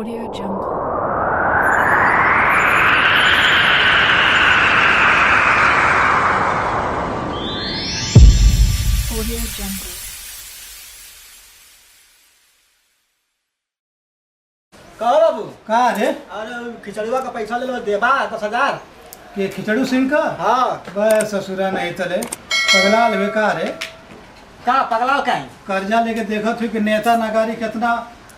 Audio Jungle. Audio Jungle. कहो बाबू का रे? अरे खिचड़ीवा का पैसा ले लो देबा 10,000। के खिचड़ू सिंह का? हाँ बस ससुरा नहीं तले पगला लेवे का रे? का पगला का है? कर्जा लेके देखत हुई कि नेता नगारी कितना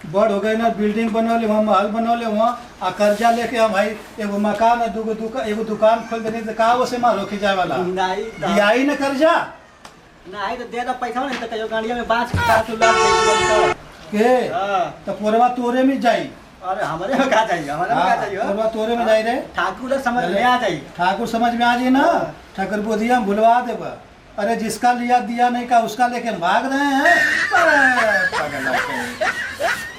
बड़ हो गए ना, बिल्डिंग बनौले वहाँ, महल बनौले वहाँ, आ कर्जा लेके हम भाई एगो मकान है, एगो दुकान खोल देनी तो का वो से मारो के जाए वाला नहीं दियाई न कर्जा नहीं तो दे दो पैसा नहीं तो कहियो गाड़िया में बांच के साथ उलाट दे के हां तो पोरवा तोरे में जाई। अरे हमारे में क्या चाहिए, हमारे में क्या चाहिए? पोरवा तोरे में जाई रे। ठाकुर समझ में आ जाए, ठाकुर समझ में आ जाए ना, ठाकुर बोधिया भुलवा देबा। अरे जिसका लिया दिया नहीं का उसका लेके भाग रहे हैं।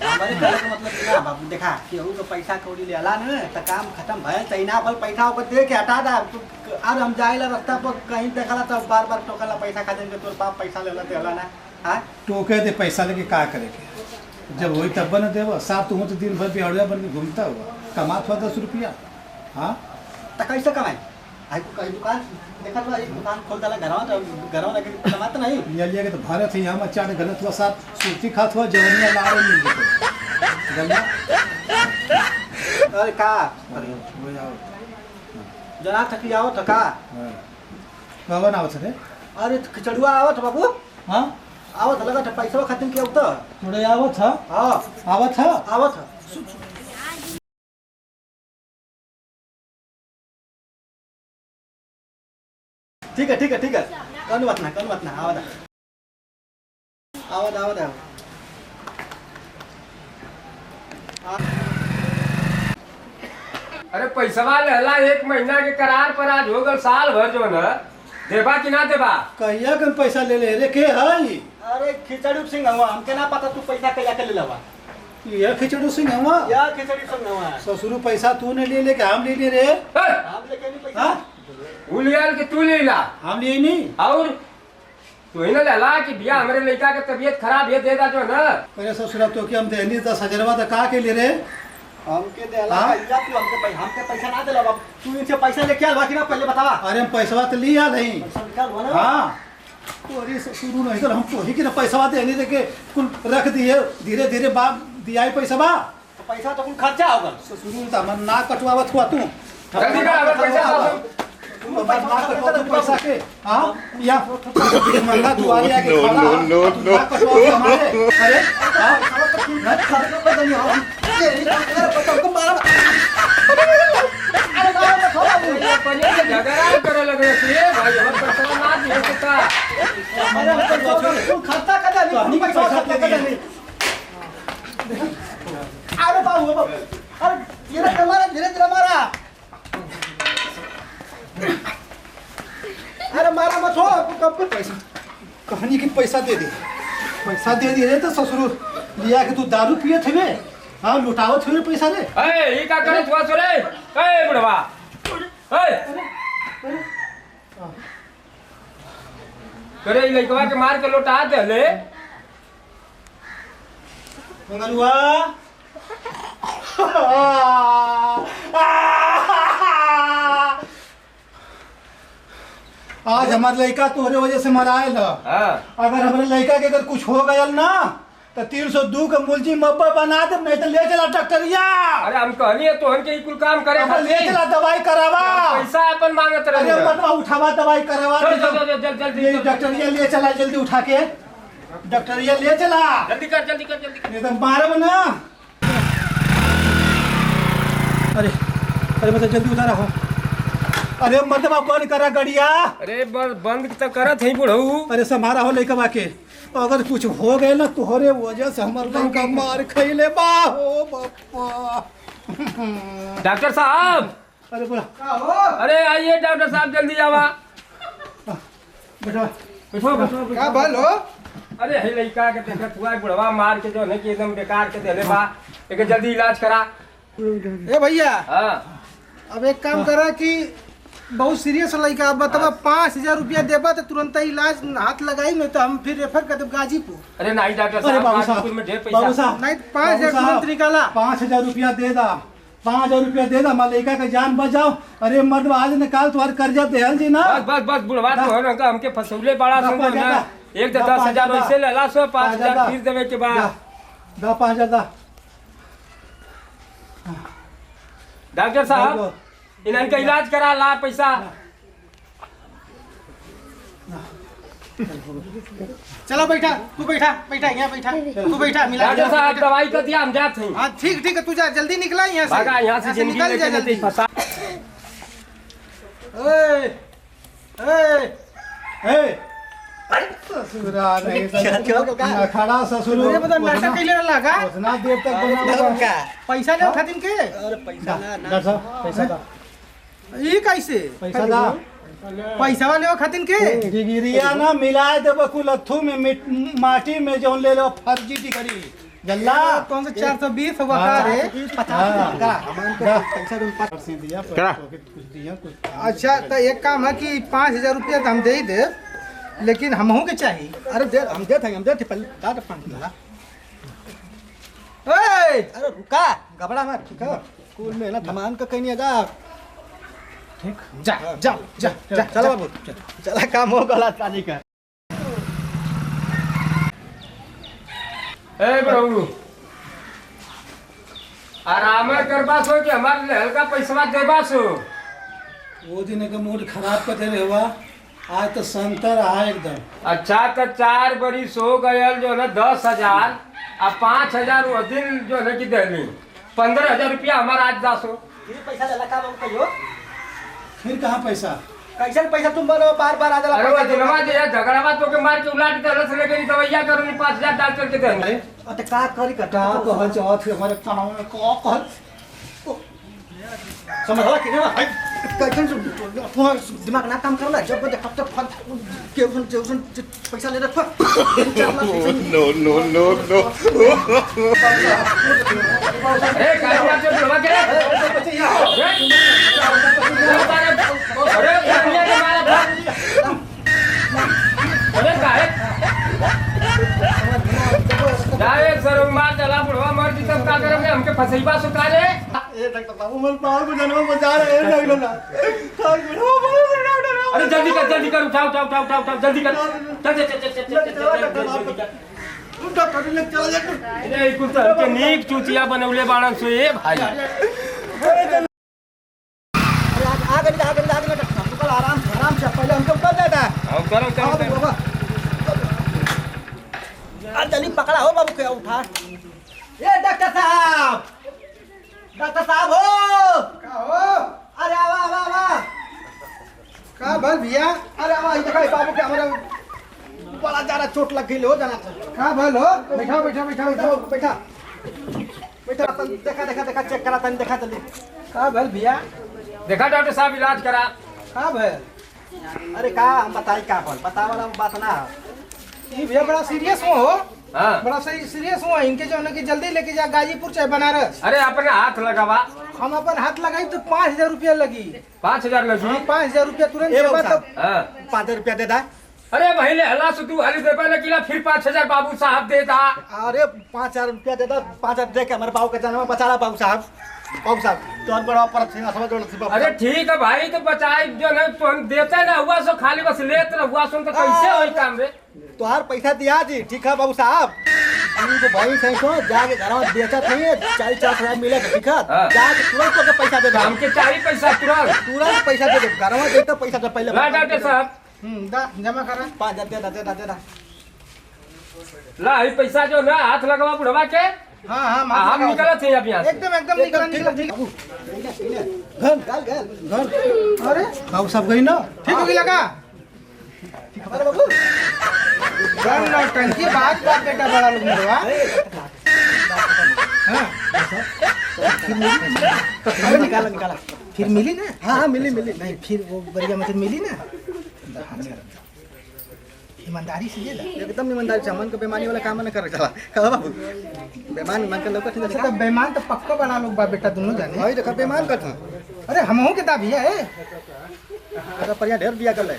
हमारे कहने का मतलब क्या बाबू, देखा केहू तो पैसा कौड़ी लेला न त काम खत्म भइल तैना बल पैसा ओकर दे के हटा दा। और हम जाइला रास्ता पर कहीं देखला तो बार बार टोकला पैसा खा देंगे, तोर बाप पैसा लेला देला ना। हां टोके दे पैसा लेके का करेके, जब वही तब न देव साहब। तुम तो दिन भर बिहाड़िया बन के घूमता हुआ कमात हुआ 10 रुपया। हाँ त कैसे कमाई? आई कहीं दुकान देखा तो एक दुकान खोल डाला घरवा लगे कमात नहीं लिया के तो भारत है यहाँ में चार गलत हुआ साथ सूती खात हुआ जवनिया ला रही मिल गया। अरे का जना थकी आओ थका कवन आवत रे? अरे खिचड़ुआ आवत बाबू। हाँ आवत लगा था पैसा खत्म किया तो थोड़े आवत था। हां आवत था आवत ठीक है कौन बात ना आवत अरे पैसा लेला 1 महीना के करार पर आज हो गल साल भर जो न देबा कि ना देबा? कहिया कन पैसा ले ले रे? के हई? अरे खिचड़ी सिंह हुआ, हमके ना पता तू पैसा कहिया के ले लेवा। ये खिचड़ू सिंह हुआ या खिचड़ी सिंह हुआ ससुरु पैसा तू ने ले लेके हम ले लिए रे। हम लेके नहीं पैसा। हाँ उ लियाल के तू लेला हम लिए नहीं। और तू ही ना लेला कि भैया हमरे लड़का के तबीयत खराब है देदा जो न। अरे ससुरा तो कि हम देनी 10,000 तो का के ले रे? हमके देला हाँ? कहिया तू हमके पैसा ना देला बाबू। तू इनसे पैसा लेके आल बाकी ना पहले बतावा। अरे हम पैसा तो लिया नहीं। पैसा निकाल हो ना। हाँ तोरी से शुरू नहीं तो हम तो ही कि ना पैसा देने दे के कुल रख दिए, धीरे धीरे बाप दिया पैसा बा तो पैसा तो कुल खर्चा होगा। शुरू तो हम ना कटवावत हुआ तू जल्दी कर अगर पैसा पैसा के। हाँ या मंगा दुआरी आके खड़ा नो हमारे। अरे हाँ झगड़ा करे लगे से भाई हमर पैसा ना दिए तो का तू खर्चा कर दे, नहीं पैसा खर्चा कर दे। अरे बाबू अरे धीरे मारा अरे मारा मत हो। कब पैसा कहानी की पैसा दे दे तो ससुर लिया के तू दारू पिए थे। हाँ लुटावत हुए पैसा रे। ए ई का करत हुआ सो रे? ए बुढ़वा ए करे लइकवा के मार के लौटा दे ले मंगलुआ आज हमारे लड़का तोहरे वजह से मरायल। हां अगर हमारे लड़का के अगर कुछ हो गया ना तो 302 का मुलजी मब्बा बना दे, नहीं तो ले चला डॉक्टरिया। अरे हम कहनी है तोहन के ई कुल काम करे अब ले चला दवाई करावा। पैसा अपन मांगत रहे। अरे मतवा उठावा दवाई करावा। जल्दी डॉक्टरिया ले चला जल्दी उठा के, डॉक्टरिया ले चला। जल्दी कर नहीं तो मारब ना। अरे अरे मतलब जल्दी उतारा हो। अरे मतलब कौन करा गड़िया? अरे बंद तो करत है बुढ़ऊ। अरे समारा हो लइका के, अगर कुछ हो गए ना तोहरे वजह से हमार लड़का मार खइले बा हो बापा। डॉक्टर साहब अरे बोला का हो? अरे आइए डॉक्टर साहब जल्दी आवा। बैठो क्या भल हो? अरे हे लड़का के देखत हुआ बुढ़वा मार के जो है कि एकदम बेकार के देले बा। एक जल्दी इलाज करा। ए भैया हां अब एक काम करा कि बहुत सीरियस लड़का। अब बतावा 5,000 रुपया देबा तो तुरंत ही इलाज हाथ लगाई में, तो हम फिर रेफर कर देब गाजीपुर। अरे नहीं डॉक्टर अरे साहब, बाबू साहब, गाजीपुर में ढेर बाबू पैसा। साहब, नहीं तो 5,000 तुरंत निकाला। 5,000 रुपया दे दा, 5,000 रुपया दे दा, मलिका का जान बचाओ। अरे मर्द आज निकाल तुम्हारे कर्जा देहल जी ना। बस बुढ़वा तो हो ना का हमके फसौले बड़ा समझो ना। एक तो 10,000 वैसे लेला सो 5,000 फिर देवे के बाद। दा 5,000 दा। डॉक्टर साहब इनका इलाज करा ला पैसा। चलो बैठा, तू बैठा यहाँ बैठा, तू बैठा मिला। डॉक्टर साहब दवाई कर दिया, हम जाते हैं। हाँ ठीक है, तू जा जल्दी निकला यहाँ से। भागा यहाँ से, जिंदगी निकल में जा कहीं जल्दी। नहीं फंसा। ससुरा नहीं क्या खड़ा ससुर मुझे बता नाटक कैले लगा। उतना देर तक बना पैसा ले खातिन के। अरे पैसा ना डॉक्टर साहब पैसा दा, ये कैसे पैसा दा। पैसा वाले खातिन के। डिग्रिया ना मिलाए देबो कुलथू में माटी में जो ले लो फर्जी डिग्री गल्ला। कौन सा 420 हुआ का रे? 50% दिया, कुछ दिया कुछ। अच्छा तो एक काम है कि 5,000 रुपया तो हम दे ही दे, लेकिन हमहू के चाहिए। अरे दे हम देते पहले काट 5,000। अरे रुका, घबरा मत, ठीक है? स्कूल में ना थमान का कहीं नहीं जा। ठीक, जा जा जा जा चलो बाबू, चला काम हो गला शादी का। ए प्रभु आराम करबा सो कि हमारे हल्का पैसा देबा सो। वो दिन का मूड खराब कर दे हुआ, आज तो संतर रहा एकदम। अच्छा तो 4 बरिस हो गयल जो है 10,000 और 5,000 वो दिन जो है कि देली 15,000 रुपया हमारा आज दासो। फिर पैसा ले लगा बाबू कहियो। फिर कहाँ पैसा? कैसे पैसा तुम बोलो बार-बार आ जाला। अरे वो दिनवा जे झगड़ावा तो के मार के उलाट दे रस लेके नहीं दवाइया करो नहीं 5,000 डॉक्टर के देने। अरे का करी का का कहल चाहत हमारे कानों में का कहल समझला कि ना कैसे तुम्हारा दिमाग ना काम करला। जब देखो तब फट केउसन पैसा ले रखो। no. ए कालिया जो दिनवा के अरे कालिया के मारा अरे काहे जाए सर मार चला बुढ़वा मर जी तब का करब हमके फसैबा सुकारे। ए डॉक्टर साहब मोर पाव को जनवा बचा रहे हैं डॉक्टर साहब। अरे जल्दी कर उठाओ जल्दी कर। चल डॉक्टर ने चला जा। अरे कुछ के नीक चूतिया बनौले बाणन सो ए भाई। आगे कल आराम से पहले हमको कर देता। हम करो आज जल्दी पकड़ा हो बाबू के उठा। ये डॉक्टर साहब हो। का हो? अरे आवा। का भल भैया? अरे आवा देखा बाबू के हमारा बड़ा ज्यादा चोट लग गई हो जाना। का भल हो? बैठा। देखा चेक करा तन देखा जल्दी। का भल भैया? देखा डॉक्टर साहब इलाज करा। का भल? अरे का हम बताई का बोल बता वाला बात ना। ये भैया बड़ा सीरियस हो। हाँ बड़ा सही सीरियस हुआ। इनके जो है ना कि जल्दी लेके जा गाजीपुर चाहे बनारस। अरे अपने हाथ लगावा। हम अपन हाथ लगाई तो 5,000 रुपया लगी। 5,000 लगी। 5,000 रुपया तुरंत ए देबा बाबू तो। हाँ 5,000 रुपया दे दा। अरे पहले हल्ला से तू हरी दे पहले किला फिर 5,000 बाबू साहब दे दा। अरे 5,000 रुपया दे दा। 5,000 दे के हमारे बाबू का जाना बचा रहा बाबू साहब तो बड़ा पर समझ। अरे ठीक है भाई तो बचाई जो ना तो देते ना हुआ सो खाली बस लेते हुआ सो तो कैसे होई काम रे। तोहार पैसा दिया जी ठीक है बाबू साहब। तो भाई सही तो जाके घर में बेचा नहीं 40,000 मिलेगा ठीक है। हाँ। जाके तुरंत तो पैसा दे दो। हमके चाहिए पैसा तुरंत पैसा दे दो। घर में देता पैसा तो पहले ला डॉक्टर साहब दा जमा करा। 5,000 दे दा। ला ये पैसा जो ना हाथ लगवा बुढ़वा के। हाँ हम निकले थे अब यहाँ से। एकदम निकला ठीक। घर अरे बाबू सब गई ना। ठीक हो गया लगा। हमारे बाबू टंकी बात बेटा बड़ा लोग मेरा। हाँ अरे निकाला फिर मिली ना। हाँ मिली नहीं फिर वो बढ़िया मतलब मिली ना। ईमानदारी से दे दा। एकदम ईमानदारी से मन को बेमानी वाला काम न कर चला कहा बाबू बेमान मन का लोग अच्छा तो बेईमान तो पक्का बना लोग बा बेटा दोनों जाने। भाई देखा बेमान का था अरे हमहू के दा भैया ए अरे परिया ढेर बिया कर ले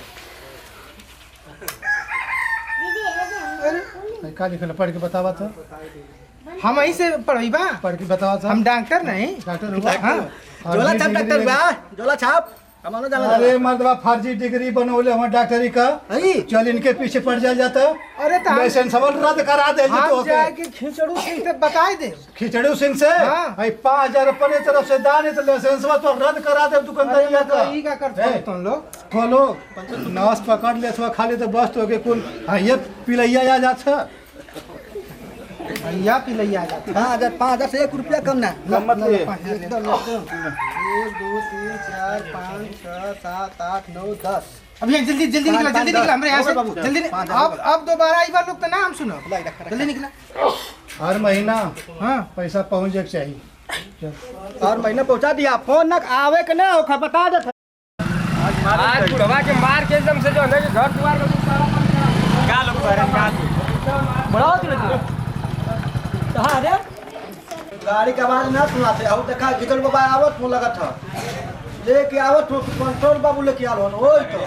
का लिखल पढ़ के बतावा तो हम यहीं से पढ़ी बा पढ़ के बतावा तो हम डॉक्टर नहीं डॉक्टर हुआ हाँ जोला छाप डॉक्टर बा जोला छाप हमारो जाला अरे मर्दवा फर्जी डिग्री बनौले हमारे डॉक्टरी का अई चल इनके पीछे पड़ जाता अरे तो लाइसेंस सब रद्द करा दे हम जाके खिचड़ू सिंह से बता दे खिचड़ू सिंह से हाँ। भाई 5,000 अपने तरफ से दान है तो लाइसेंस तो रद्द करा दे दुकानदारी का ई का करते हो तुम लोग खोलो नस पकड़ ले तो खाली तो बस तो के कुल हाँ ये पिलैया आ जात है भैया पिलैया आ जाता 5,000 से 1 रुपया कम ना कम मत ले 1 2 3 4 5 6 7 8 9 10 अब ये जल्दी जल्दी निकला हमरे यहाँ से जल्दी अब दोबारा आई बार लोग तो नाम सुनो जल्दी निकला हर महीना हाँ पैसा पहुंच जाए चाहिए और महीना पहुंचा दिया फोन न आवे के ना ओखा बता दे आज बुढ़वा के मार के एकदम से जो है कि घर द्वार का सारा बंद करा क्या लोग कह रहे हैं बड़ा होती कहाँ रे गाड़ी के आवाज ना सुनाते अब देखा गिदड़ बाबा आवत हो लगा था लेके आवत हो कंट्रोल बाबू लेके आवत हो ओए तो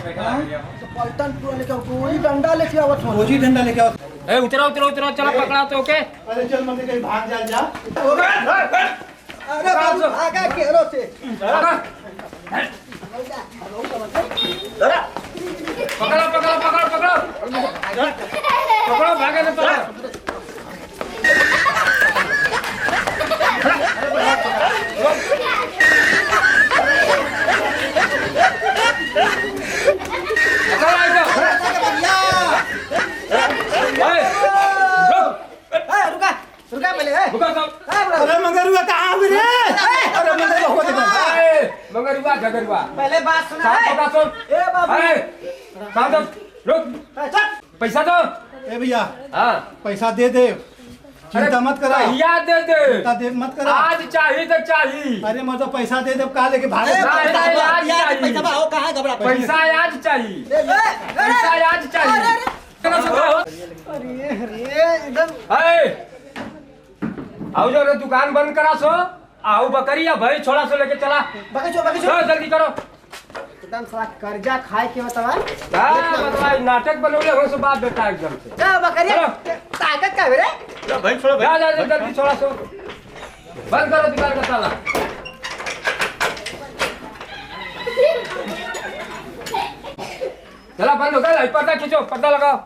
पलटन पूरा लेके वही डंडा लेके आवत हो फौजी डंडा लेके आओ ए उतरो चलो पकड़ा तो ओके अरे चल मंदिर कहीं भाग जा अरे बाबू आगे केरो से पकड़ो भागे ना पकड़ो रुका पहले अरे मगरुआ कहाँ भी रे अरे मगरुआ झगरुआ पहले बात सुना ए बाबू रुक पैसा दो ए भैया हाँ पैसा दे दे चिंता मत करा याद दे दे चिंता दे मत करा आज चाहिए तो चाहिए अरे मतलब पैसा दे दे कहा लेके भागे पैसा आज चाहिए पैसा आज चाहिए आओ जो दुकान बंद करा सो आओ बकरिया भाई छोड़ा सो लेके चला चलो जल्दी करो एकदम साला कर्जा खाए के बतावा मतलब नाटक बनौले हो सो बाप बेटा एकदम से बकरिया ताकत का रे जा जल्दी छोड़ा सो बंद करो दुकान का ताला चला बंद हो गया पर्दा खींचो पर्दा लगाओ